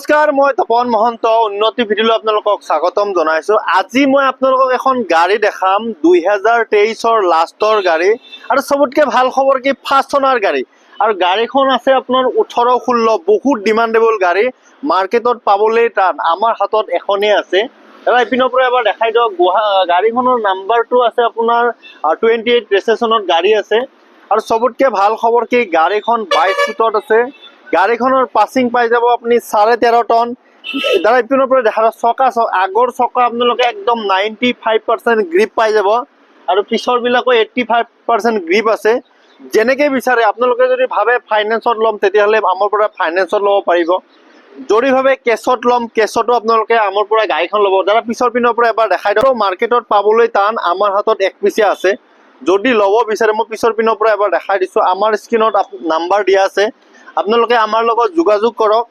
নমস্কাৰ, মই তপন মহন্ত উন্নতি ভিডিঅ'লৈ আপোনালোকক স্বাগতম জনাইছো। আজি মই আপোনালোকক এখন গাড়ী দেখাম 2023ৰ লাষ্টৰ গাড়ী আৰু সবতকে ভাল খবৰ কি ফাৰ্ষ্ট অনাৰ গাড়ী আৰু গাড়ীখন আছে আপোনাৰ 18-16 বহুত ডিমান্ডেবল গাড়ী মাৰ্কেটত পাবলৈ টান। আমাৰ হাতত এখনেই আছে। এবাৰ ইপিনৰ পৰা এবাৰ দেখাই দিয়ক। গাড়ীখনৰ নাম্বাৰটো আছে আপোনাৰ 28 ৰেজিষ্ট্ৰেশ্যনত গাড়ী আছে আৰু সবতকে ভাল খবৰ কি গাড়ীখন 22 ফুটত আছে। গাড়ীখনৰ পাছিং পাই যাব আপুনি 13.5 টন। দাদা ইপিনৰ পৰা দেখা চকা আগৰ চকা আপোনালোকে একদম 95% গ্ৰিপ পাই যাব আৰু পিছৰ বিলাকো 85% গ্ৰিপ আছে। যেনেকৈ বিচাৰে আপোনালোকে যদি ভাবে ফাইনেন্সত ল'ম তেতিয়াহ'লে আমাৰ পৰা ফাইনেন্সত ল'ব পাৰিব। যদি ভাবে কেছত ল'ম কেছতো আপোনালোকে আমাৰ পৰা গাড়ীখন ল'ব। দাদা পিছৰ পিনৰ পৰা এবাৰ দেখাই দিয়ক। মাৰ্কেটত পাবলৈ টান, আমাৰ হাতত এক পিছিয়া আছে। যদি ল'ব বিচাৰে মই পিছৰ পিনৰ পৰা এবাৰ দেখাই দিছোঁ। আমাৰ স্ক্ৰীনত নাম্বাৰ দিয়া আছে, আপোনালোকে আমাৰ লগত যোগাযোগ কৰক।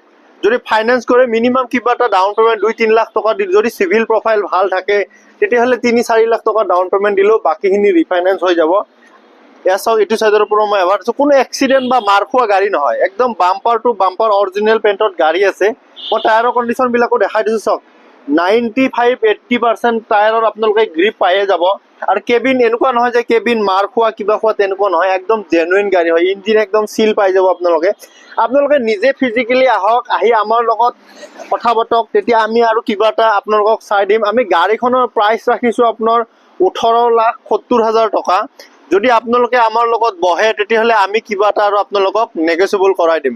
যদি ফাইনেন্স কৰে মিনিমাম কিবা এটা ডাউন পেমেণ্ট 2-3 লাখ টকা দি, যদি চিভিল প্ৰফাইল ভাল থাকে তেতিয়াহ'লে 3-4 লাখ টকা ডাউন পেমেণ্ট দিলেও বাকীখিনি ৰিফাইনেন্স হৈ যাব। এয়া চাওক, এইটো চাইডৰ পৰা মই এবাৰ দিছোঁ। কোনো এক্সিডেণ্ট বা মাৰ খোৱা গাড়ী নহয়, একদম বাম্পাৰ টু বাম্পাৰ অৰিজিনেল পেইণ্টত গাড়ী আছে। মই টায়াৰৰ কণ্ডিশ্যনবিলাকো দেখাই দিছোঁ। চাওক 95-80% টায়াৰত আপোনালোকে গ্ৰিপ পায়ে যাব আৰু কেবিন এনেকুৱা নহয় যে কেবিন মাৰ খোৱা কিবা খোৱা তেনেকুৱা নহয়, একদম জেনুইন গাড়ী হয়। ইঞ্জিন একদম চিল পাই যাব আপোনালোকে নিজে ফিজিকেলি আহক, আহি আমাৰ লগত কথা পাতক, তেতিয়া আমি আৰু কিবা এটা আপোনালোকক চাই দিম। আমি গাড়ীখনৰ প্ৰাইচ ৰাখিছোঁ আপোনাৰ 18,70,000 টকা। যদি আপোনালোকে আমাৰ লগত বহে তেতিয়াহ'লে আমি কিবা এটা আৰু আপোনালোকক নেগচিয়েবল কৰাই দিম।